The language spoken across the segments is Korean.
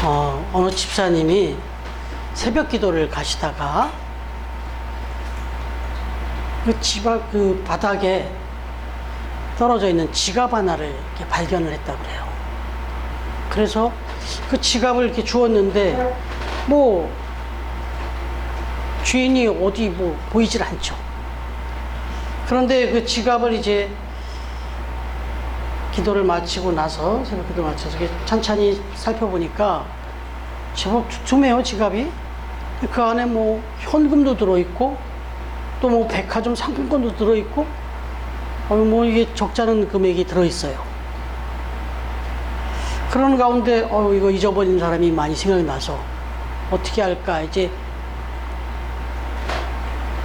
어느 집사님이 새벽 기도를 가시다가 그 집 앞 그 바닥에 떨어져 있는 지갑 하나를 이렇게 발견을 했다고 그래요. 그래서 그 지갑을 이렇게 주웠는데 뭐 주인이 어디 뭐 보이질 않죠. 그런데 그 지갑을 이제 기도를 마치고 나서 새벽 기도 마쳐서 찬찬히 살펴보니까 제법 두툼해요, 지갑이. 그 안에 뭐 현금도 들어있고 또 뭐 백화점 상품권도 들어있고 뭐 이게 적잖은 금액이 들어있어요. 그런 가운데 이거 잊어버린 사람이 많이 생각이 나서 어떻게 할까, 이제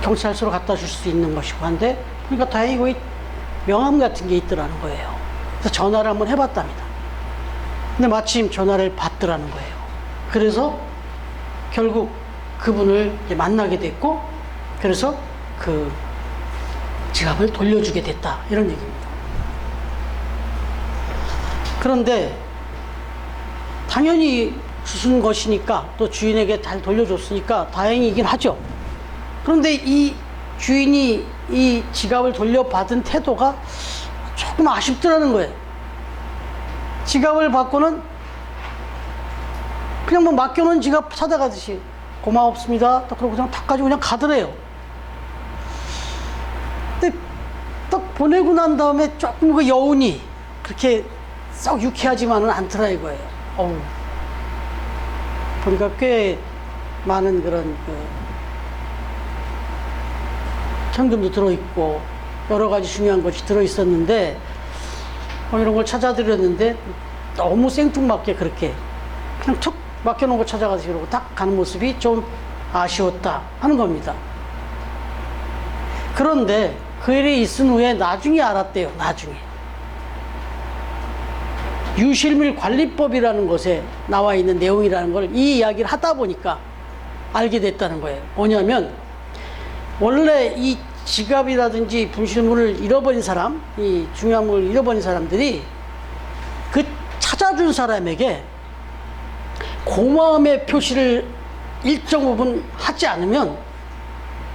경찰서로 갖다 줄 수 있는 것이고 한데, 그러니까 다행히 거기 명함 같은 게 있더라는 거예요. 그래서 전화를 한번 해봤답니다. 근데 마침 전화를 받더라는 거예요. 그래서 결국 그분을 만나게 됐고, 그래서 그 지갑을 돌려주게 됐다, 이런 얘기입니다. 그런데 당연히 주신 것이니까, 또 주인에게 잘 돌려줬으니까 다행이긴 하죠. 그런데 이 주인이 이 지갑을 돌려받은 태도가 조금 아쉽더라는 거예요. 지갑을 받고는 그냥 뭐 맡겨놓은 지갑 찾아가듯이 고맙습니다, 딱 그러고 그냥 탁 가지고 그냥 가더래요. 근데 딱 보내고 난 다음에 조금 그 여운이 그렇게 썩 유쾌하지만은 않더라 이거예요. 보니까 꽤 많은 그런 현금도 들어있고 여러 가지 중요한 것이 들어있었는데, 이런 걸 찾아드렸는데 너무 생뚱맞게 그렇게 그냥 툭 맡겨놓은 거 찾아가서 이러고 딱 가는 모습이 좀 아쉬웠다 하는 겁니다. 그런데 그 일이 있은 후에 나중에 알았대요. 나중에 유실물 관리법이라는 것에 나와 있는 내용이라는 걸 이 이야기를 하다 보니까 알게 됐다는 거예요. 뭐냐면 원래 이 지갑이라든지 분실물을 잃어버린 사람, 이 중요한 물을 잃어버린 사람들이 그 찾아준 사람에게 고마움의 표시를 일정 부분 하지 않으면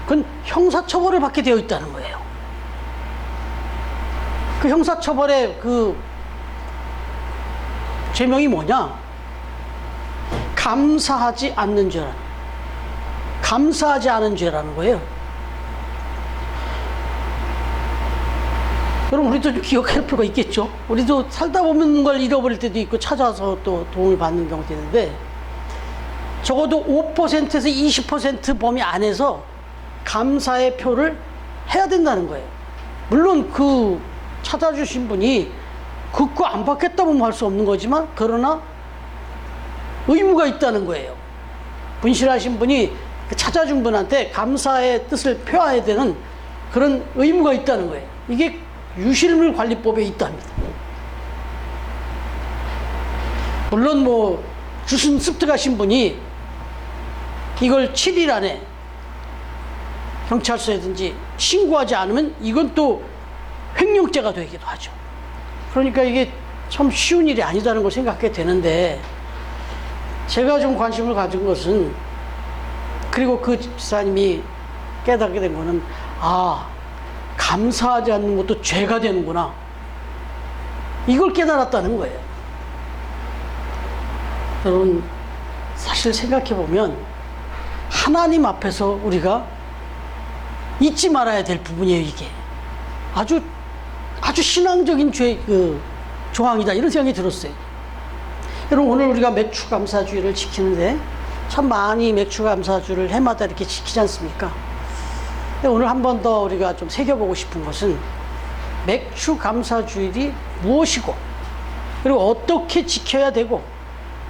그건 형사처벌을 받게 되어 있다는 거예요. 그 형사처벌의 그 죄명이 뭐냐? 감사하지 않는 죄라는, 감사하지 않은 죄라는 거예요. 여러분, 우리도 좀 기억할 필요가 있겠죠? 우리도 살다 보면 뭔가를 잃어버릴 때도 있고 찾아서 또 도움을 받는 경우도 있는데, 적어도 5%에서 20% 범위 안에서 감사의 표를 해야 된다는 거예요. 물론 그 찾아주신 분이 그거 안 받겠다고 할 수 없는 거지만, 그러나 의무가 있다는 거예요. 분실하신 분이 찾아준 분한테 감사의 뜻을 표해야 되는 그런 의무가 있다는 거예요. 이게 유실물 관리법에 있답니다. 물론 뭐 주신 습득하신 분이 이걸 7일 안에 경찰서에든지 신고하지 않으면 이건 또 횡령죄가 되기도 하죠. 그러니까 이게 참 쉬운 일이 아니다는 걸 생각하게 되는데, 제가 좀 관심을 가진 것은, 그리고 그 집사님이 깨닫게 된 거는, 감사하지 않는 것도 죄가 되는구나, 이걸 깨달았다는 거예요. 여러분, 사실 생각해 보면 하나님 앞에서 우리가 잊지 말아야 될 부분이에요. 이게 아주 신앙적인 조항이다, 이런 생각이 들었어요. 여러분, 오늘 우리가 맥추감사주의를 지키는데 참 많이 맥추감사주를 해마다 이렇게 지키지 않습니까? 오늘 한 번 더 우리가 좀 새겨보고 싶은 것은 맥추감사주일이 무엇이고, 그리고 어떻게 지켜야 되고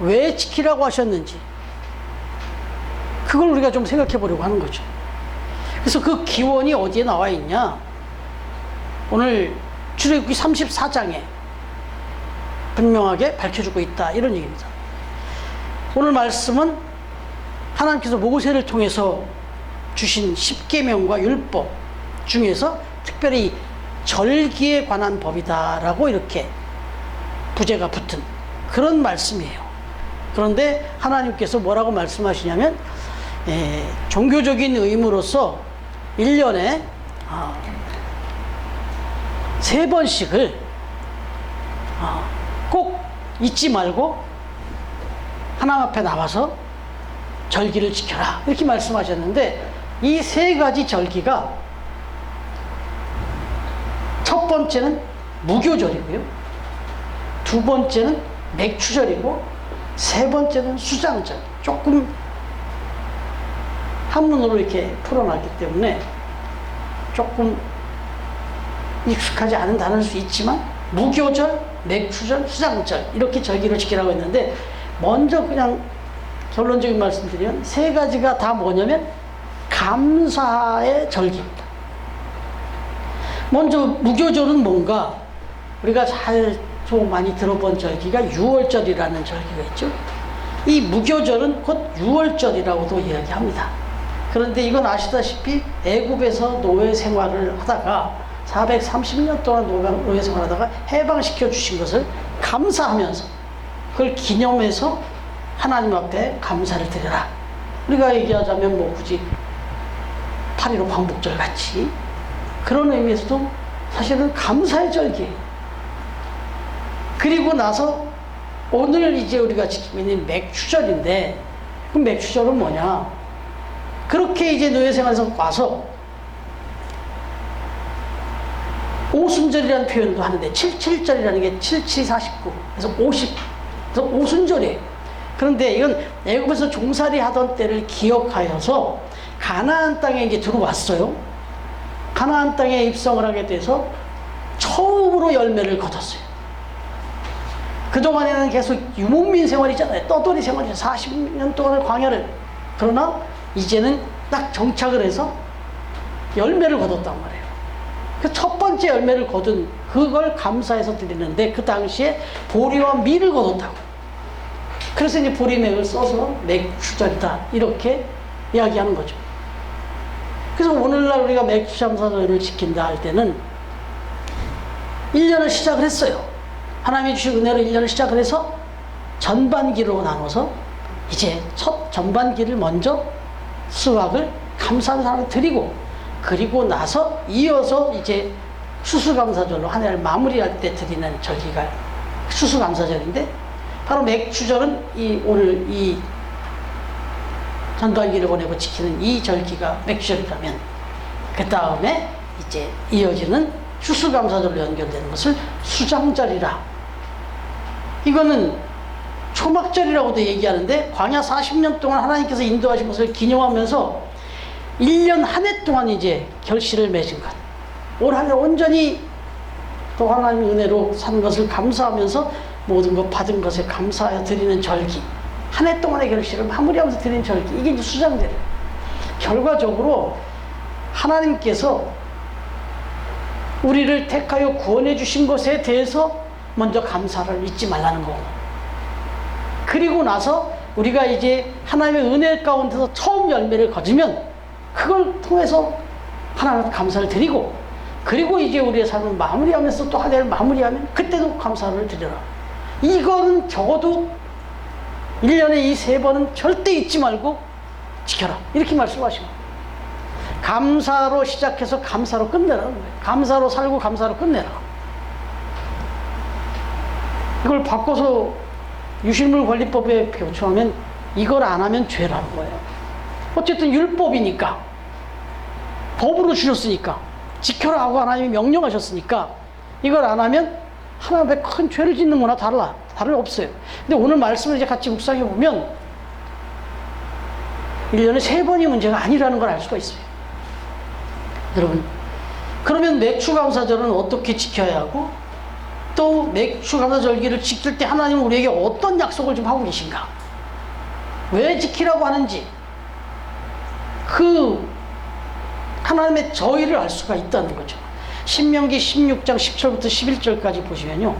왜 지키라고 하셨는지, 그걸 우리가 좀 생각해 보려고 하는 거죠. 그래서 그 기원이 어디에 나와 있냐? 오늘 출애굽기 34장에 분명하게 밝혀주고 있다, 이런 얘기입니다. 오늘 말씀은 하나님께서 모세를 통해서 주신 십계명과 율법 중에서 특별히 절기에 관한 법이다라고 이렇게 부제가 붙은 그런 말씀이에요. 그런데 하나님께서 뭐라고 말씀하시냐면 종교적인 의무로서 1년에 3번씩을 꼭 잊지 말고 하나님 앞에 나와서 절기를 지켜라 이렇게 말씀하셨는데, 이 3가지 절기가 첫 번째는 무교절이고요, 두 번째는 맥추절이고, 세 번째는 수장절. 조금 한문으로 이렇게 풀어놨기 때문에 조금 익숙하지 않은 단어일 수 있지만, 무교절, 맥추절, 수장절 이렇게 절기를 지키라고 했는데, 먼저 그냥 결론적인 말씀드리면 3가지가 다 뭐냐면 감사의 절기입니다. 먼저 무교절은 뭔가, 우리가 좀 많이 들어본 절기가 유월절이라는 절기가 있죠. 이 무교절은 곧 유월절이라고도 이야기합니다. 그런데 이건 아시다시피 애굽에서 노예 생활을 하다가 430년 동안 노예 생활하다가 해방시켜 주신 것을 감사하면서, 그걸 기념해서 하나님 앞에 감사를 드려라. 우리가 얘기하자면 뭐 굳이 8.15 광복절 같이 그런 의미에서도 사실은 감사의 절기예요. 그리고 나서 오늘 이제 우리가 지키고 있는 맥추절인데, 그 맥추절은 뭐냐? 그렇게 이제 노예생활에서 와서 오순절이라는 표현도 하는데, 77절이라는 게 7749, 그래서 50, 그래서 오순절이에요. 그런데 이건 애굽에서 종살이 하던 때를 기억하여서 가나안 땅에 이제 들어왔어요. 가나안 땅에 입성을 하게 돼서 처음으로 열매를 거뒀어요. 그동안에는 계속 유목민 생활이잖아요. 떠돌이 생활이죠. 40년 동안의 광야를. 그러나 이제는 딱 정착을 해서 열매를 거뒀단 말이에요. 그 첫 번째 열매를 거둔 그걸 감사해서 드리는데, 그 당시에 보리와 밀을 거뒀다고. 그래서 이제 보리맥을 써서 맥추절이다 이렇게 이야기하는 거죠. 그래서 오늘날 우리가 맥추참사절을 지킨다 할 때는 1년을 시작을 했어요. 하나님이 주신 은혜로 1년을 시작을 해서 전반기로 나눠서 이제 첫 전반기를 먼저 수확을 감사하는 사람을 드리고, 그리고 나서 이어서 이제 추수감사절로 한 해를 마무리할 때 드리는 절기가 추수감사절인데, 바로 맥추절은 오늘 이 전반기를 보내고 지키는 이 절기가 맥추절이라면, 그 다음에 이제 이어지는 추수감사절로 연결되는 것을 수장절이라. 이거는 초막절이라고도 얘기하는데, 광야 40년 동안 하나님께서 인도하신 것을 기념하면서 1년 한 해 동안 이제 결실을 맺은 것, 올 한 해 온전히 또 하나님의 은혜로 산 것을 감사하면서 모든 것 받은 것에 감사하여 드리는 절기, 한 해 동안의 결실을 마무리하면서 드리는 절기, 이게 이제 수장절이에요. 결과적으로 하나님께서 우리를 택하여 구원해 주신 것에 대해서 먼저 감사를 잊지 말라는 거고, 그리고 나서 우리가 이제 하나님의 은혜 가운데서 처음 열매를 거두면 그걸 통해서 하나님께 감사를 드리고, 그리고 이제 우리의 삶을 마무리하면서 또 한 해를 마무리하면 그때도 감사를 드려라. 이거는 적어도 1년에 이 3번은 절대 잊지 말고 지켜라, 이렇게 말씀하신 거예요. 감사로 시작해서 감사로 끝내라는 거예요. 감사로 살고 감사로 끝내라. 이걸 바꿔서 유실물 관리법에 표출하면 이걸 안 하면 죄라는 거예요. 어쨌든 율법이니까, 법으로 주셨으니까, 지켜라 하고 하나님이 명령하셨으니까 이걸 안 하면 하나님 앞에 큰 죄를 짓는 거나 다를 없어요. 근데 오늘 말씀을 이제 같이 묵상해 보면 1년에 3번이 문제가 아니라는 걸 알 수가 있어요. 여러분, 그러면 맥추감사절은 어떻게 지켜야 하고, 또 맥추감사절기를 지킬 때 하나님은 우리에게 어떤 약속을 좀 하고 계신가, 왜 지키라고 하는지, 그 하나님의 저희를 알 수가 있다는 거죠. 신명기 16장 10절부터 11절까지 보시면요,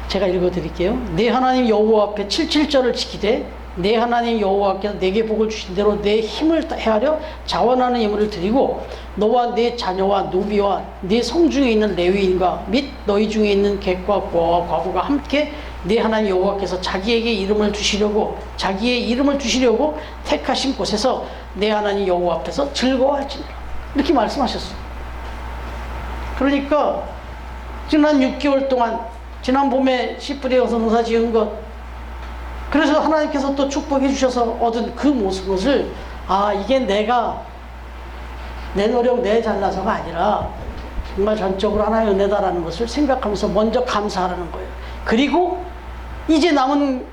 제가 읽어드릴게요. 내 하나님 여호와 앞에 77절을 지키되 내 하나님 여호와께서 내게 복을 주신 대로 내 힘을 헤아려 자원하는 예물을 드리고, 너와 내 자녀와 노비와 네 성 중에 있는 레위인과 및 너희 중에 있는 객과 고아와 과부가 함께 네 하나님 여호와께서 자기에게 이름을 두시려고 자기의 이름을 두시려고 택하신 곳에서 네 하나님 여호와 앞에서 즐거워할지니라 이렇게 말씀하셨어요. 그러니까 지난 6개월 동안 지난 봄에 씨 뿌려서 농사 지은 것 그래서 하나님께서 또 축복해 주셔서 얻은 그 것을 이게 내가 내 노력 내 잘나서가 아니라 정말 전적으로 하나님의 은혜다라는 것을 생각하면서 먼저 감사하라는 거예요. 그리고 이제 남은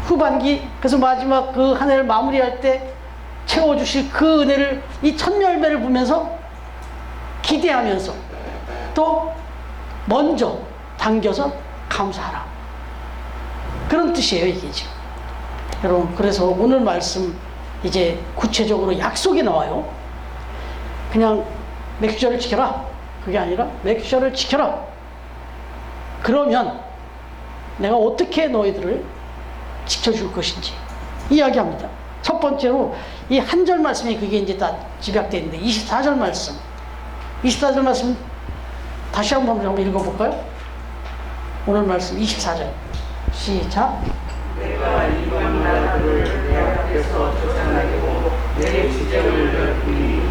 후반기 그래서 마지막 그 한 해를 마무리할 때 채워주실 그 은혜를 이 첫 열매를 보면서 기대하면서 또 먼저 당겨서 감사하라 그런 뜻이에요 이게 지금. 여러분 그래서 오늘 말씀 이제 구체적으로 약속이 나와요. 그냥 맥주절을 지켜라 그게 아니라 맥주절을 지켜라 그러면 내가 어떻게 너희들을 지켜줄 것인지 이야기합니다. 첫 번째로 이 한 절 말씀이 그게 이제 다 집약되어 있는데 24절 말씀 다시 한번 읽어볼까요? 오늘 말씀 24절 시작. 내가 이방 나라들을 내 앞에서 쫓아내고 내 지정을 넓히니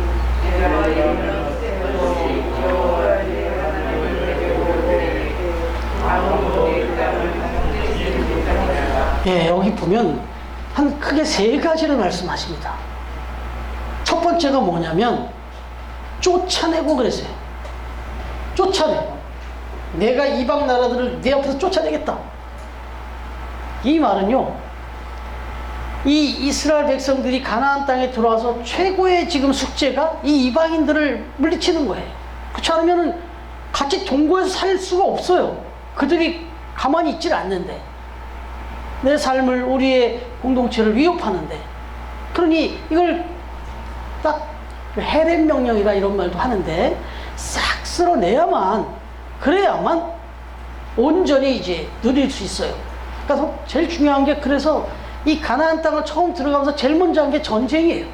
내가 이런 것이 여호와 내 하나님을 내게 보내 아무도 이 땅을 통치하지 못하리라. 예, 여기 보면 한 크게 세 가지를 말씀하십니다. 첫 번째가 뭐냐면 쫓아내고 그랬어요. 쫓아내고 내가 이방 나라들을 내 앞에서 쫓아내겠다. 이 말은요 이 이스라엘 백성들이 가나안 땅에 들어와서 최고의 지금 숙제가 이 이방인들을 물리치는 거예요. 그렇지 않으면 같이 동거해서 살 수가 없어요. 그들이 가만히 있질 않는데 내 삶을 우리의 공동체를 위협하는데 그러니 이걸 딱 해렘 명령이라 이런 말도 하는데 싹 쓸어내야만 그래야만 온전히 이제 누릴 수 있어요. 그러니까 제일 중요한 게 그래서 이 가나안 땅을 처음 들어가면서 제일 먼저 한 게 전쟁이에요.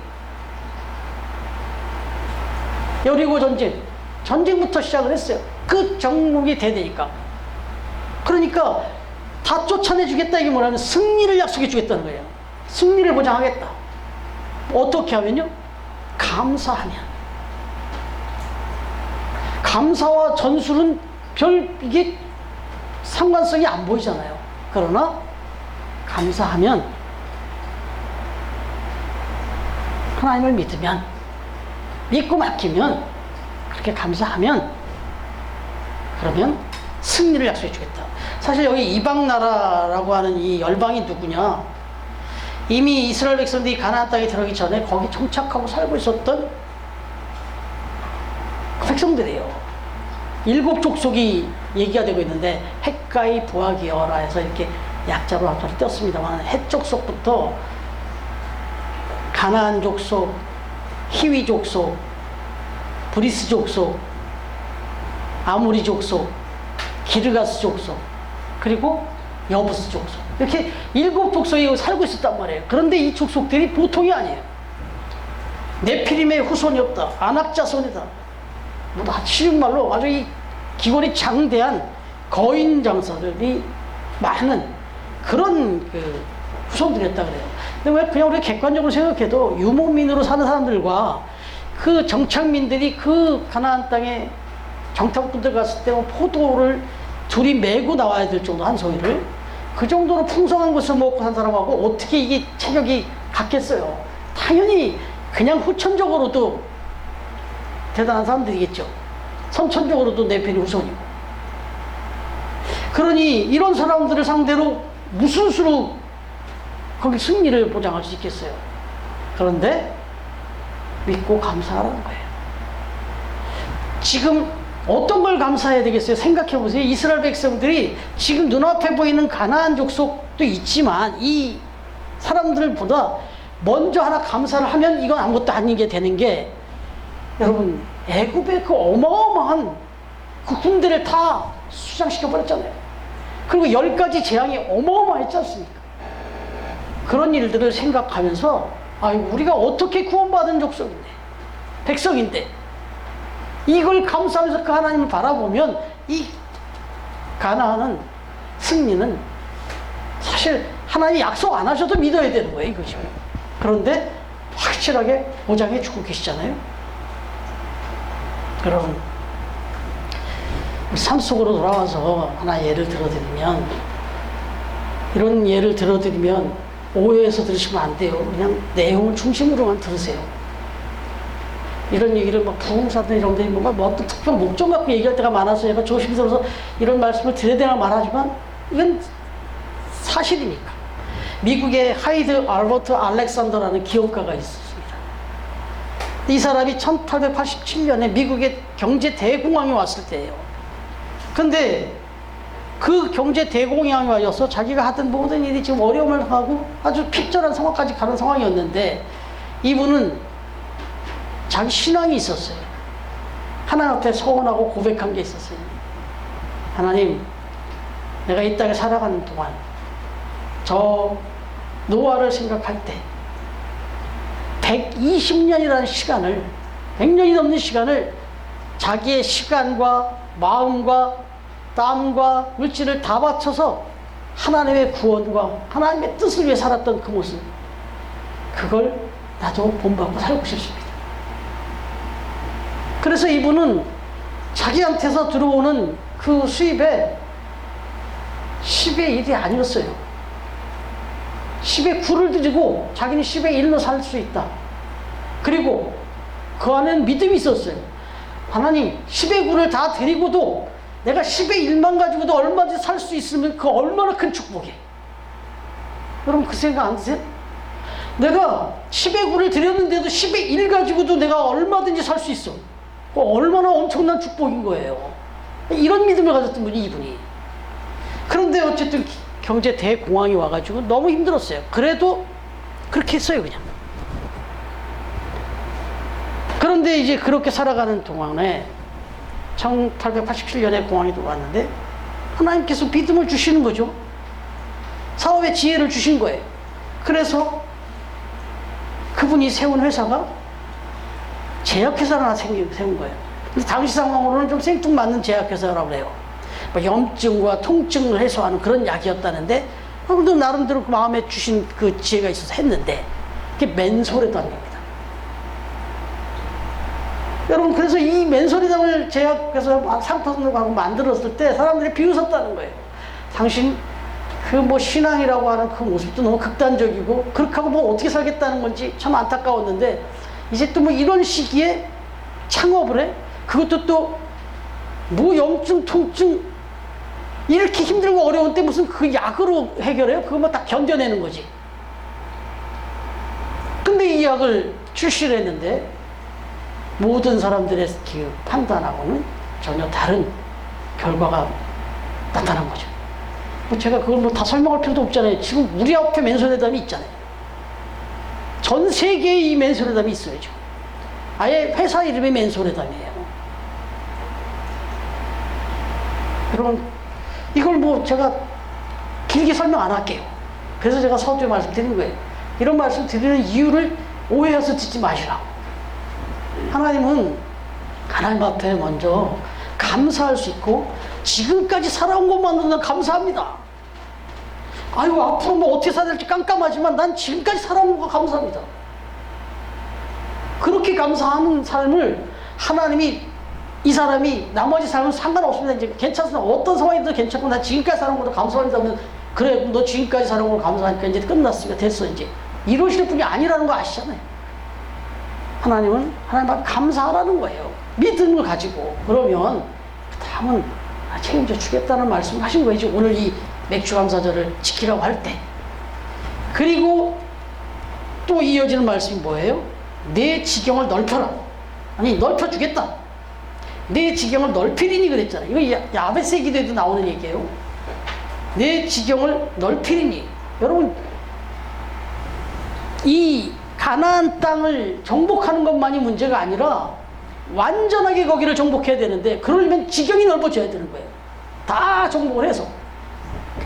여리고 전쟁부터 시작을 했어요. 그 정복이 되니까. 그러니까 다 쫓아내 주겠다 이게 뭐냐면 승리를 약속해 주겠다는 거예요. 승리를 보장하겠다. 어떻게 하면요? 감사하면. 감사와 전술은 이게 상관성이 안 보이잖아요. 그러나 감사하면 하나님을 믿으면 믿고 맡기면 그렇게 감사하면 그러면 승리를 약속해 주겠다. 사실 여기 이방 나라라고 하는 이 열방이 누구냐? 이미 이스라엘 백성들이 가나안 땅에 들어가기 전에 거기 정착하고 살고 있었던 그 백성들이에요. 7 족속이 얘기가 되고 있는데 헷가이 부하기어라 해서 이렇게 약자로 앞자로 떴습니다만 헷 족속부터 가나안 족속, 히위 족속, 브리스 족속, 아모리 족속, 기르가스 족속, 그리고 여부스 족속 이렇게 7 족속이 살고 있었단 말이에요. 그런데 이 족속들이 보통이 아니에요. 네피림의 후손이 없다. 아낙 자손이다. 뭐 실육말로 아주 이 기골이 장대한 거인 장사들이 많은 그런 그 후손들이었다 그래요. 근데 왜 그냥 우리 객관적으로 생각해도 유목민으로 사는 사람들과 그 정착민들이 그 가나안 땅에 정탐꾼들 갔을 때 포도를 둘이 메고 나와야 될 정도 한 송이를 그 정도로 풍성한 것을 먹고 산 사람하고 어떻게 이게 체격이 같겠어요. 당연히 그냥 후천적으로도 대단한 사람들이겠죠. 선천적으로도 네피리 후손이고. 그러니 이런 사람들을 상대로 무슨 수로 거기 승리를 보장할 수 있겠어요. 그런데 믿고 감사하라는 거예요. 지금 어떤 걸 감사해야 되겠어요? 생각해 보세요. 이스라엘 백성들이 지금 눈앞에 보이는 가나안 족속도 있지만 이 사람들보다 먼저 하나 감사를 하면 이건 아무것도 아닌 게 되는 게 여러분 애굽의 그 어마어마한 그 군대를 다 수장시켜 버렸잖아요. 그리고 10가지 재앙이 어마어마했지 않습니까? 그런 일들을 생각하면서 우리가 어떻게 구원받은 족속인데 백성인데 이걸 감사하면서 그 하나님을 바라보면 이 가나안은 승리는 사실 하나님이 약속 안 하셔도 믿어야 되는 거예요, 이거죠. 그런데 확실하게 보장해 주고 계시잖아요. 여러분, 우리 삶 속으로 돌아와서 하나 예를 들어드리면, 이런 예를 들어드리면 오해해서 들으시면 안 돼요. 그냥 내용을 중심으로만 들으세요. 이런 얘기를 막 부흥사든 이런 데 뭔가 뭐 어떤 특별 목적 갖고 얘기할 때가 많아서 제가 조심스러워서 이런 말씀을 드려야 되나 말하지만 이건 사실이니까. 미국의 하이드 알버트 알렉산더라는 기업가가 있었습니다. 이 사람이 1887년에 미국의 경제 대공황이 왔을 때예요. 근데 그 경제 대공황이 와서 자기가 하던 모든 일이 지금 어려움을 하고 아주 핍절한 상황까지 가는 상황이었는데, 이분은 자기 신앙이 있었어요. 하나님 앞에 서원하고 고백한 게 있었어요. 하나님, 내가 이 땅에 살아가는 동안 저 노아를 생각할 때 120년이라는 시간을, 100년이 넘는 시간을 자기의 시간과 마음과 땀과 물질을 다 바쳐서 하나님의 구원과 하나님의 뜻을 위해 살았던 그 모습, 그걸 나도 본받고 살고 싶습니다. 그래서 이분은 자기한테서 들어오는 그 수입에 10의 1이 아니었어요. 10의 9를 드리고 자기는 10의 1로 살 수 있다. 그리고 그 안에는 믿음이 있었어요. 하나님, 10의 9를 다 드리고도 내가 10의 1만 가지고도 얼마든지 살 수 있으면 그 얼마나 큰 축복이에요. 여러분, 그 생각 안 드세요? 내가 10의 9를 드렸는데도 10의 1 가지고도 내가 얼마든지 살 수 있어. 얼마나 엄청난 축복인 거예요. 이런 믿음을 가졌던 분이 이분이. 그런데 어쨌든 경제 대공황이 와가지고 너무 힘들었어요. 그래도 그렇게 했어요, 그냥. 그런데 이제 그렇게 살아가는 동안에 1887년에 공황이 들어왔는데 하나님께서 믿음을 주시는 거죠. 사업의 지혜를 주신 거예요. 그래서 그분이 세운 회사가 제약회사를 하나 세운 거예요. 근데 당시 상황으로는 좀 생뚱맞는 제약회사라고 해요. 뭐 염증과 통증을 해소하는 그런 약이었다는데, 그런데 나름대로 그 마음에 주신 그 지혜가 있어서 했는데, 그게 맨소레담입니다. 여러분, 그래서 이 맨소레담을 제약회사 상품으로 만들었을 때 사람들이 비웃었다는 거예요. 당신 그 뭐 신앙이라고 하는 그 모습도 너무 극단적이고, 그렇게 하고 뭐 어떻게 살겠다는 건지 참 안타까웠는데, 이제 또 뭐 이런 시기에 창업을 해? 그것도 또 뭐 염증, 통증 이렇게 힘들고 어려운 때 무슨 그 약으로 해결해요? 그거 뭐 다 견뎌내는 거지. 근데 이 약을 출시를 했는데 모든 사람들의 그 판단하고는 전혀 다른 결과가 나타난 거죠. 뭐 제가 그걸 뭐 다 설명할 필요도 없잖아요. 지금 우리 앞에 맨소레담이 있잖아요. 전 세계에 이 맨소레담이 있어야죠. 아예 회사 이름이 맨소레담이에요. 여러분, 이걸 뭐 제가 길게 설명 안 할게요. 그래서 제가 서두에 말씀드린 거예요. 이런 말씀 드리는 이유를 오해해서 듣지 마시라고. 하나님은 하나님 앞에 먼저 감사할 수 있고, 지금까지 살아온 것만으로 난 감사합니다. 아이고, 앞으로 뭐 어떻게 살아야 될지 깜깜하지만 난 지금까지 살아온 거 감사합니다. 그렇게 감사하는 삶을 하나님이, 이 사람이 나머지 삶은 상관없습니다. 이제 괜찮습니다. 어떤 상황이든 괜찮고, 나 지금까지 살아온 것도 감사합니다 하면, 그래, 너 지금까지 살아온 걸 감사하니까 이제 끝났으니까 됐어, 이제. 이러시는 분이 아니라는 거 아시잖아요. 하나님은 하나님 앞에 감사하라는 거예요. 믿음을 가지고. 그러면 그 다음은 책임져 주겠다는 말씀을 하신 거예요. 오늘 이 맥주감사절을 지키라고 할 때. 그리고 또 이어지는 말씀이 뭐예요? 내 지경을 넓혀라. 아니, 넓혀주겠다. 내 지경을 넓히리니 그랬잖아요. 이거 야베스 기도에도 나오는 얘기예요. 내 지경을 넓히리니. 여러분, 이 가나안 땅을 정복하는 것만이 문제가 아니라 완전하게 거기를 정복해야 되는데, 그러려면 지경이 넓어져야 되는 거예요. 다 정복을 해서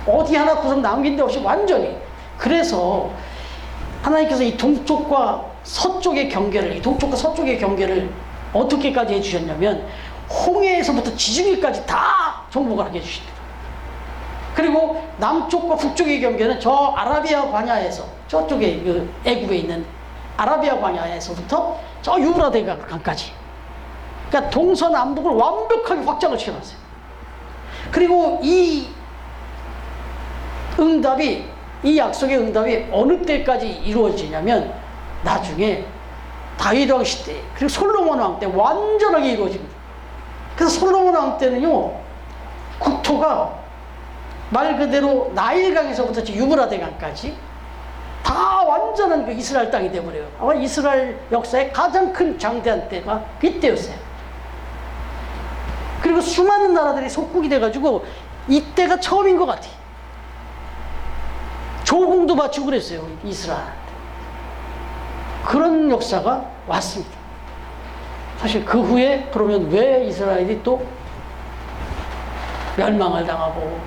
어디 하나 구석 남긴 데 없이 완전히. 그래서 하나님께서 이 동쪽과 서쪽의 경계를, 이 동쪽과 서쪽의 경계를 어떻게까지 해주셨냐면 홍해에서부터 지중해까지 다 정복을 하게 해주십니다. 그리고 남쪽과 북쪽의 경계는 저 아라비아 광야에서, 저쪽에 그 애굽에 있는 아라비아 광야에서부터 저 유브라데 강까지, 그러니까 동서남북을 완벽하게 확장을 시켜놨어요. 그리고 이 응답이, 이 약속의 응답이 어느 때까지 이루어지냐면 나중에 다윗 왕 시대, 그리고 솔로몬 왕 때 완전하게 이루어집니다. 그래서 솔로몬 왕 때는요, 국토가 말 그대로 나일강에서부터 유브라데 강까지 다 완전한 그 이스라엘 땅이 되어버려요. 아마 이스라엘 역사의 가장 큰 장대한 때가 그때였어요. 그리고 수많은 나라들이 속국이 돼가지고 이때가 처음인 것 같아요. 조공도 바치고 그랬어요, 이스라엘한테. 그런 역사가 왔습니다. 사실 그 후에 그러면 왜 이스라엘이 또 멸망을 당하고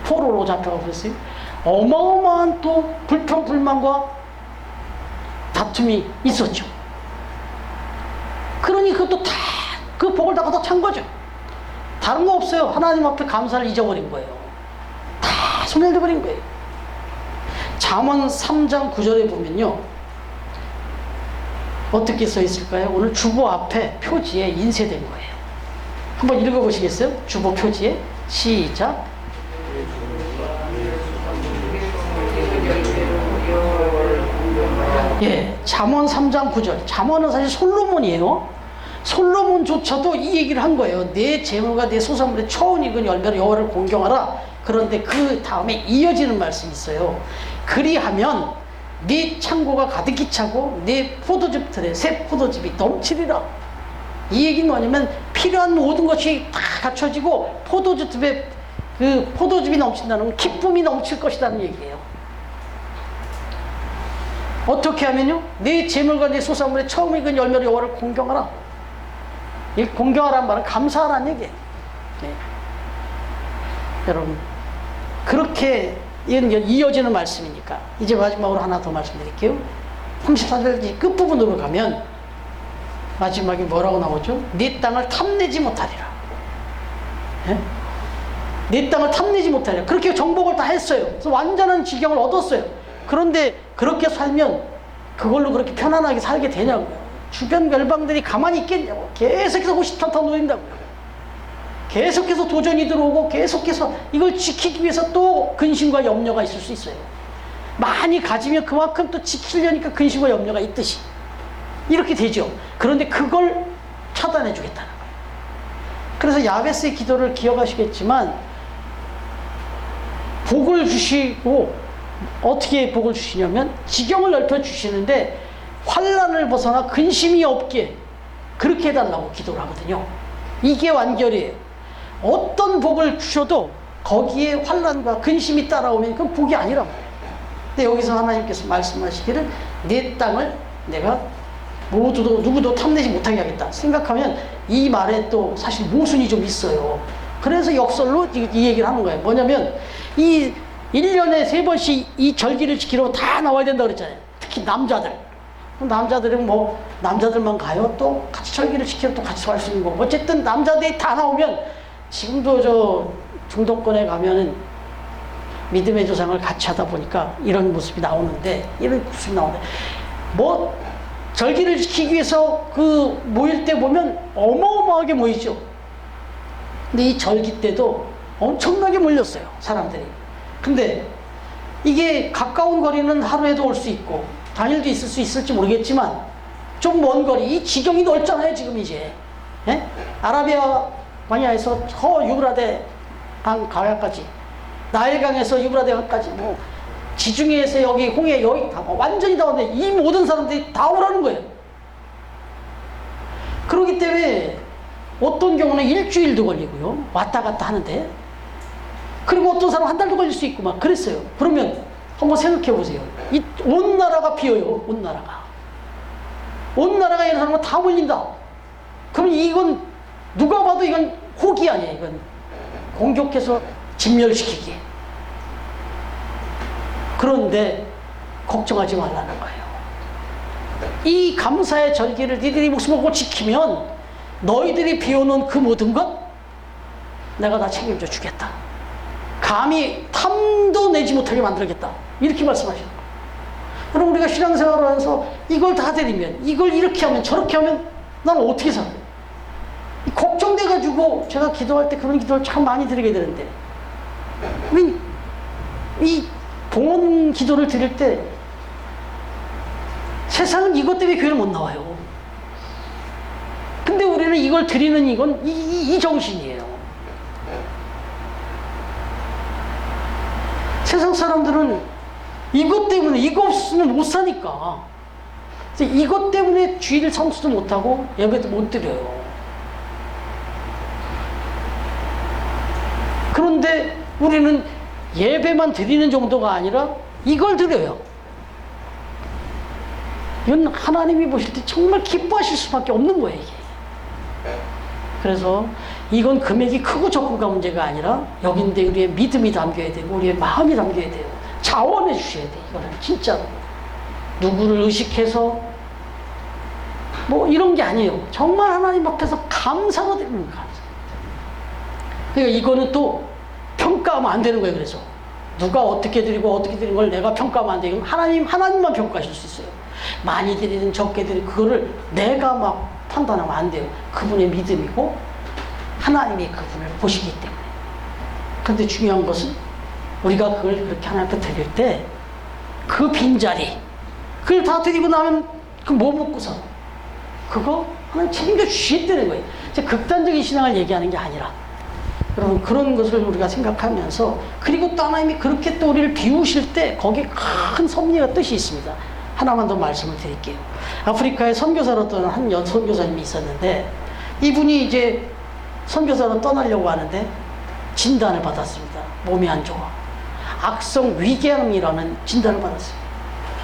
포로로 잡혀가고 그랬어요? 어마어마한 또 불평불만과 다툼이 있었죠. 그러니 그것도 다 그 복을 다 걷어찬 거죠. 다른 거 없어요. 하나님 앞에 감사를 잊어버린 거예요. 다 소멸돼버린 거예요. 잠언 3장 9절에 보면요, 어떻게 써 있을까요? 오늘 주보 앞에 표지에 인쇄된 거예요. 한번 읽어보시겠어요? 주보 표지에. 시작. 예, 잠언 3장 9절. 잠언은 사실 솔로몬이에요. 솔로몬조차도 이 얘기를 한 거예요. 내 재물과 내 소산물의 처음 익은 열매로 여호와를 공경하라. 그런데 그 다음에 이어지는 말씀이 있어요. 그리하면 네 창고가 가득히 차고 네 포도즙 틀에 새 포도즙이 넘치리라. 이 얘기는 뭐냐면 필요한 모든 것이 다 갖춰지고 포도즙에 그 포도즙이 넘친다는 건 기쁨이 넘칠 것이라는 얘기예요. 어떻게 하면요? 네 재물과 네 소산물의 처음 익은 열매로 여호와를 공경하라. 이 공경하라는 말은 감사하라는 얘기예요. 네. 여러분, 그렇게 이어지는 말씀이니까 이제 마지막으로 하나 더 말씀드릴게요. 34절 끝부분으로 가면 마지막에 뭐라고 나오죠? 네 땅을 탐내지 못하리라. 네? 내 땅을 탐내지 못하리라. 그렇게 정복을 다 했어요. 그래서 완전한 지경을 얻었어요. 그런데 그렇게 살면 그걸로 그렇게 편안하게 살게 되냐고요. 주변 멸방들이 가만히 있겠냐고. 계속해서 호시탐탐 노린다고요. 계속해서 도전이 들어오고 계속해서 이걸 지키기 위해서 또 근심과 염려가 있을 수 있어요. 많이 가지면 그만큼 또 지키려니까 근심과 염려가 있듯이 이렇게 되죠. 그런데 그걸 차단해 주겠다는 거예요. 그래서 야베스의 기도를 기억하시겠지만 복을 주시고 어떻게 복을 주시냐면 지경을 넓혀 주시는데 환난을 벗어나 근심이 없게 그렇게 해달라고 기도를 하거든요. 이게 완결이에요. 어떤 복을 주셔도 거기에 환난과 근심이 따라오면 그건 복이 아니라고. 근데 여기서 하나님께서 말씀하시기를 내 땅을 내가 누구도 탐내지 못하게 하겠다 생각하면 이 말에 또 사실 모순이 좀 있어요. 그래서 역설로 이 얘기를 하는 거예요. 뭐냐면 이 1년에 3번씩 이 절기를 지키려고 다 나와야 된다고 그랬잖아요. 특히 남자들은 뭐 남자들만 가요? 또 같이 절기를 지키러 또 같이 갈 수 있는 거고. 어쨌든 남자들이 다 나오면 지금도 저 중동권에 가면은 믿음의 조상을 같이 하다 보니까 이런 모습이 나오는데 뭐 절기를 지키기 위해서 그 모일 때 보면 어마어마하게 모이죠. 근데 이 절기 때도 엄청나게 몰렸어요, 사람들이. 근데 이게 가까운 거리는 하루에도 올 수 있고 당일도 있을 수 있을지 모르겠지만 좀 먼 거리, 이 지경이 넓잖아요, 지금 이제. 예? 아라비아 광야에서 저 유브라데 강 강야까지, 나일강에서 유브라데 강까지, 뭐 지중해에서 여기 홍해 여기 다 완전히 다 오는데 이 모든 사람들이 다 오라는 거예요. 그렇기 때문에 어떤 경우는 일주일도 걸리고요, 왔다 갔다 하는데, 그리고 어떤 사람은 한 달도 걸릴 수 있고 막 그랬어요. 그러면 한번 생각해 보세요. 이 온 나라가 비어요. 온 나라가 이런 사람은 다 몰린다. 그럼 이건 누가 봐도 이건 호기 아니에요. 이건 공격해서 진멸시키기. 그런데 걱정하지 말라는 거예요. 이 감사의 절기를 니들이 목숨을 걸고 지키면 너희들이 비워놓은 그 모든 것 내가 다 책임져 주겠다. 감히 탐도 내지 못하게 만들겠다. 이렇게 말씀하셨어요. 그럼 우리가 신앙생활을 하면서 이걸 다 드리면, 이걸 이렇게 하면 저렇게 하면 나는 어떻게 살아요? 걱정돼가지고 제가 기도할 때 그런 기도를 참 많이 드리게 되는데, 이 봉헌 기도를 드릴 때 세상은 이것 때문에 교회를 못 나와요. 근데 우리는 이걸 드리는 이건 이 정신이에요. 세상 사람들은 이것 때문에, 이거 없으면 못 사니까 이것 때문에 주의를 성수도 못하고 예배도 못 드려요. 그런데 우리는 예배만 드리는 정도가 아니라 이걸 드려요. 이건 하나님이 보실 때 정말 기뻐하실 수밖에 없는 거예요, 이게. 그래서 이건 금액이 크고 적고가 문제가 아니라 여기인데 우리의 믿음이 담겨야 되고 우리의 마음이 담겨야 돼요. 자원해 주셔야 돼. 이거는 진짜로 누구를 의식해서 뭐 이런 게 아니에요. 정말 하나님 앞에서 감사로 드리는 감사. 그러니까 이거는 또 평가하면 안 되는 거예요. 그래서 누가 어떻게 드리고 어떻게 드리는 걸 내가 평가하면 안 돼요. 하나님만 평가하실 수 있어요. 많이 드리든 적게 드리든 그거를 내가 막 판단하면 안 돼요. 그분의 믿음이고 하나님이 그분을 보시기 때문에. 그런데 중요한 것은 우리가 그걸 그렇게 하나님께 드릴 때 그 빈자리 그걸 다 드리고 나면 그 뭐 먹고 살아? 그거 하나님 책임져 주시겠다는 거예요. 극단적인 신앙을 얘기하는 게 아니라 여러분 그런 것을 우리가 생각하면서, 그리고 또 하나님이 그렇게 또 우리를 비우실 때 거기에 큰 섭리와 뜻이 있습니다. 하나만 더 말씀을 드릴게요. 아프리카에 선교사로 떠난 한 선교사님이 있었는데 이분이 이제 선교사로 떠나려고 하는데 진단을 받았습니다. 몸이 안 좋아. 악성 위궤양이라는 진단을 받았어요.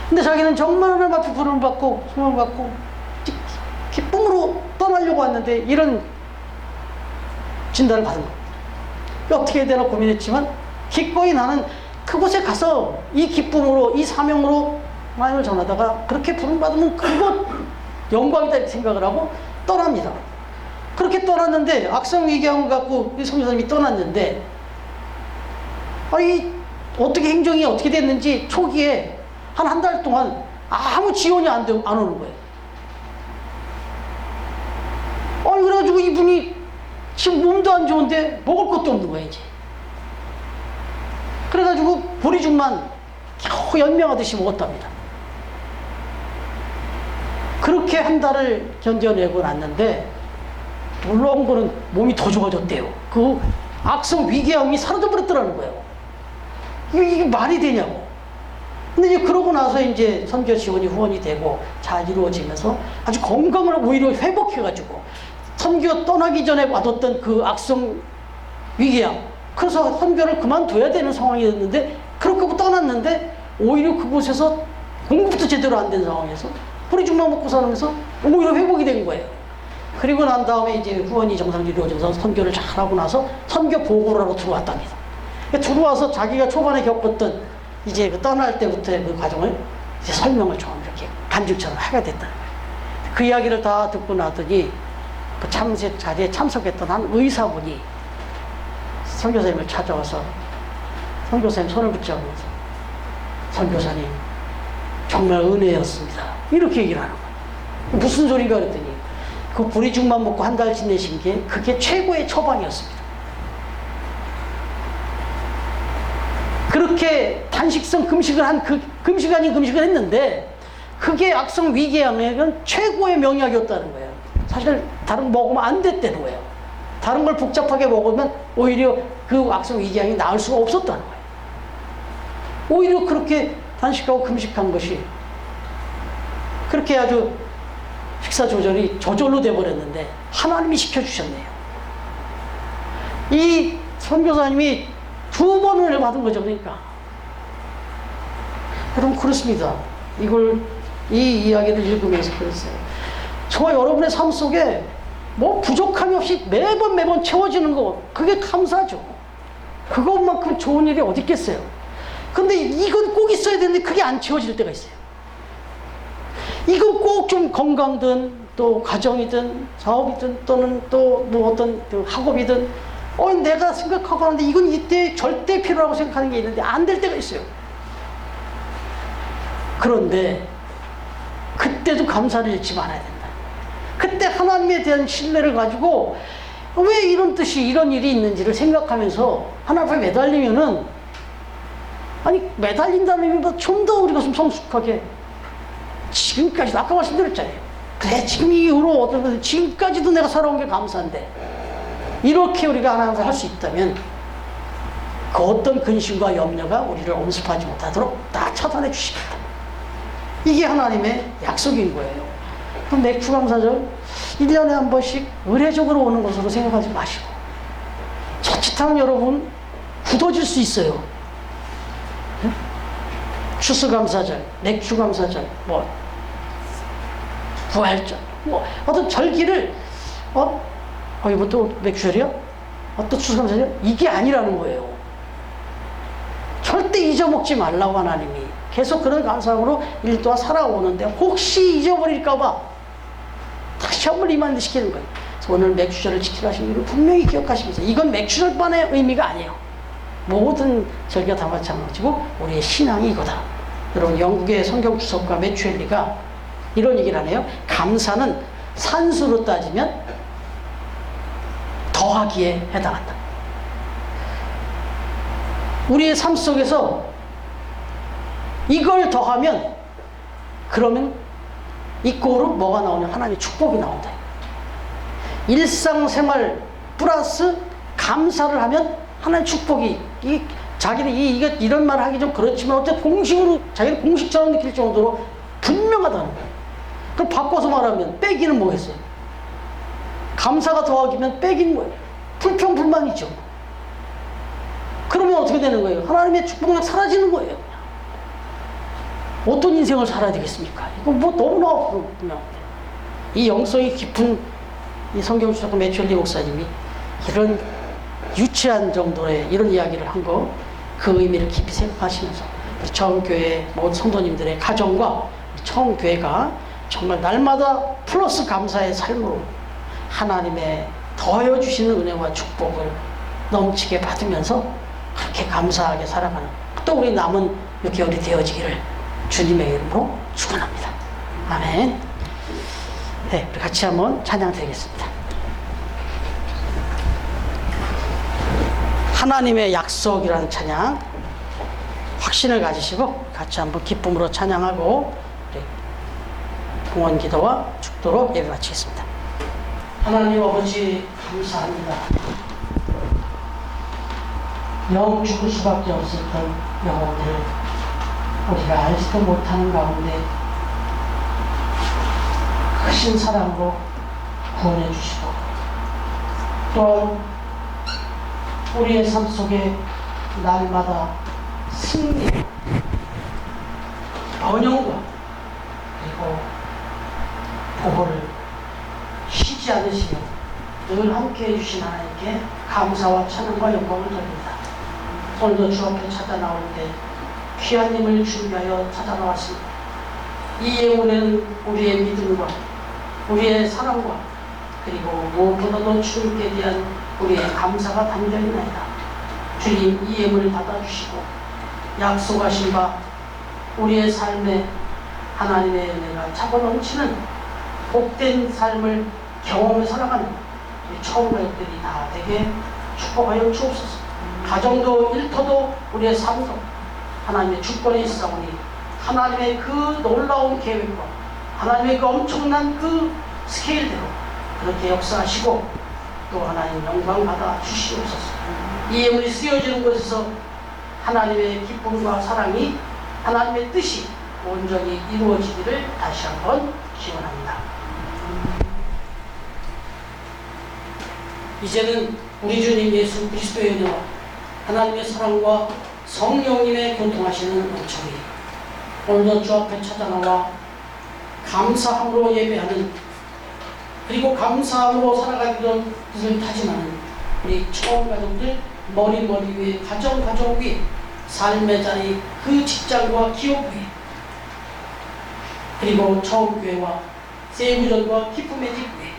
근데 자기는 정말 하나님 앞에 부름을 받고 소명을 받고 기쁨으로 떠나려고 왔는데 이런 진단을 받은 거예요. 어떻게 해야 되나 고민했지만 기꺼이 나는 그곳에 가서 이 기쁨으로 이 사명으로 하나님을 전하다가 그렇게 부름 받으면 그것 영광이다 이렇게 생각을 하고 떠납니다. 그렇게 떠났는데 악성 위궤양을 갖고 이 선교사님이 떠났는데 어떻게 행정이 어떻게 됐는지 초기에 한 달 동안 아무 지원이 안 오는 거예요. 그래가지고 이분이 지금 몸도 안 좋은데 먹을 것도 없는 거예요, 이제. 그래가지고 보리죽만 겨우 연명하듯이 먹었답니다. 그렇게 한 달을 견뎌내고 났는데 놀라운 거는 몸이 더 좋아졌대요. 그 악성 위궤양이 사라져 버렸더라는 거예요. 이게 말이 되냐고. 근데 이제 그러고 나서 이제 선교 지원이 후원이 되고 잘 이루어지면서 아주 건강을 오히려 회복해가지고 선교 떠나기 전에 받았던 그 악성 위궤양, 그래서 선교를 그만둬야 되는 상황이었는데 그렇게 떠났는데 오히려 그곳에서 공부도 제대로 안 된 상황에서 보리죽만 먹고 사면서 오히려 회복이 된 거예요. 그리고 난 다음에 이제 후원이 정상 이루어져서 선교를 잘 하고 나서 선교 보고를 하러 들어왔답니다. 들어와서 자기가 초반에 겪었던 이제 그 떠날 때부터의 그 과정을 이제 설명을 좀 이렇게 간증처럼 하게 됐다는 거예요. 그 이야기를 다 듣고 나더니 그 참석 자리에 참석했던 한 의사분이 선교사님을 찾아와서 선교사님 손을 붙잡으면서 선교사님 정말 은혜였습니다. 이렇게 얘기를 하는 거예요. 무슨 소리인가 그랬더니 그 보리죽만 먹고 한 달 지내신 게 그게 최고의 처방이었습니다. 그렇게 단식성 금식을 한 금식 아닌 금식을 했는데 그게 악성 위궤양에는 최고의 명약이었다는 거예요. 사실 다른 거 먹으면 안 됐다는 거예요. 다른 걸 복잡하게 먹으면 오히려 그 악성 위궤양이 나을 수가 없었다는 거예요. 오히려 그렇게 단식하고 금식한 것이 그렇게 아주 식사 조절이 저절로 돼버렸는데 하나님이 시켜주셨네요. 이 선교사님이 2번을 받은 거죠. 그러니까 여러분 그렇습니다. 이 이야기를 읽으면서 그랬어요. 저와 여러분의 삶 속에 뭐 부족함이 없이 매번 채워지는 거, 그게 감사하죠. 그것만큼 좋은 일이 어디 있겠어요. 근데 이건 꼭 있어야 되는데 그게 안 채워질 때가 있어요. 이건 꼭 좀 건강든 또 가정이든 사업이든 또는 또 뭐 어떤 학업이든 내가 생각하고 하는데 이건 이때 절대 필요라고 생각하는 게 있는데 안 될 때가 있어요. 그런데 그때도 감사를 잃지 말아야 된다. 그때 하나님에 대한 신뢰를 가지고 왜 이런 뜻이 이런 일이 있는지를 생각하면서 하나님 앞에 매달리면은, 아니 매달린다는 의미보다 좀 더 우리가 좀 성숙하게, 지금까지도 아까 말씀드렸잖아요. 그래 지금 이후로 어떤 지금까지도 내가 살아온 게 감사한데, 이렇게 우리가 하나님을 할 수 있다면 그 어떤 근심과 염려가 우리를 엄습하지 못하도록 다 차단해 주시겠다. 이게 하나님의 약속인 거예요. 그럼 맥주 감사절 1년에 한 번씩 의례적으로 오는 것으로 생각하지 마시고, 자칫하면 여러분 굳어질 수 있어요. 추수감사절, 맥주감사절, 부활절, 어떤 절기를 이번 또 맥주절이야? 또 추수감사절? 이게 아니라는 거예요. 절대 잊어먹지 말라고 하나님이 계속 그런 감사함으로 일 동안 살아오는데, 혹시 잊어버릴까봐 다시 한번 리마인드 시키는 거예요. 그래서 오늘 맥주절을 지키라 하신 이유를 분명히 기억하시면서, 이건 맥주절만의 의미가 아니에요. 모든 절기가 다 마찬가지고 우리의 신앙이 이거다. 여러분, 영국의 성경 주석가 매튜 헨리가 이런 얘기를 하네요. 감사는 산수로 따지면 더하기에 해당한다. 우리의 삶 속에서 이걸 더하면, 그러면 이 꼴로 뭐가 나오냐? 하나님의 축복이 나온다. 일상생활 플러스 감사를 하면 하나님의 축복이, 자기는 이런 말을 하기 좀 그렇지만 어쨌든 공식으로, 자기는 공식처럼 느낄 정도로 분명하다는 거예요. 그럼 바꿔서 말하면 빼기는 뭐겠어요? 감사가 더하기면 빼기는 뭐예요? 불평불만이죠. 그러면 어떻게 되는 거예요? 하나님의 축복이 사라지는 거예요. 어떤 인생을 살아야 되겠습니까? 이거 너무나 그냥 이 영성이 깊은 이 성경 주석가 매튜 헨리 목사님이 이런 유치한 정도의 이런 이야기를 한 거, 그 의미를 깊이 생각하시면서 우리 처음교회 모든 성도님들의 가정과 처음교회가 정말 날마다 플러스 감사의 삶으로 하나님의 더하여 주시는 은혜와 축복을 넘치게 받으면서 그렇게 감사하게 살아가는, 또 우리 남은 6개월이 되어지기를 주님의 이름으로 축원합니다. 아멘. 네, 우리 같이 한번 찬양 드리겠습니다. 하나님의 약속이라는 찬양, 확신을 가지시고 같이 한번 기쁨으로 찬양하고 우리 봉헌 기도와 축도로 예배 마치겠습니다. 하나님 아버지, 감사합니다. 영 죽을 수밖에 없었던 영혼들을 우리가 알지도 못하는 가운데 크신 사랑으로 구원해 주시고, 또한 우리의 삶 속에 날마다 승리, 번영과 그리고 보호를 쉬지 않으시며 늘 함께해 주신 하나님께 감사와 찬양과 영광을 돌립니다. 오늘도 주 앞에 찾아 나올 때 귀한 님을 준비하여 찾아 나왔습니다. 이 예물에는 우리의 믿음과 우리의 사랑과 그리고 무엇보다도 주님께 대한 우리의 감사가 담겨있나이다. 주님, 이 예물을 받아주시고 약속하신 바 우리의 삶에 하나님의 은혜가 차고 넘치는 복된 삶을 경험해 살아가는 우리 처음 가족들이 다 되게 축복하여 주옵소서. 가정도 일터도 우리의 삶도 하나님의 주권이 있사오니 하나님의 그 놀라운 계획과 하나님의 그 엄청난 그 스케일대로 그렇게 역사하시고 또 하나님 영광 받아 주시옵소서. 이 예물이 쓰여지는 곳에서 하나님의 기쁨과 사랑이, 하나님의 뜻이 온전히 이루어지기를 다시 한번 기원합니다. 이제는 우리 주님 예수 그리스도의 은혜와 하나님의 사랑과 성령님의 교통하시는 은총이 오늘도 주 앞에 찾아나와 감사함으로 예배하는, 그리고 감사함으로 살아가기로 뜻을 다짐하는 우리 처음 가족들 머리 위에 가정 위에 삶의 자리 그 직장과 기업 위에 그리고 처음 교회와 세부전과 기쁨의 집 위에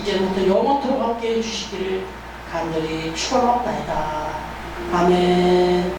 이제부터 영원토록 함께해 주시기를 간절히 축원합니다. 아멘.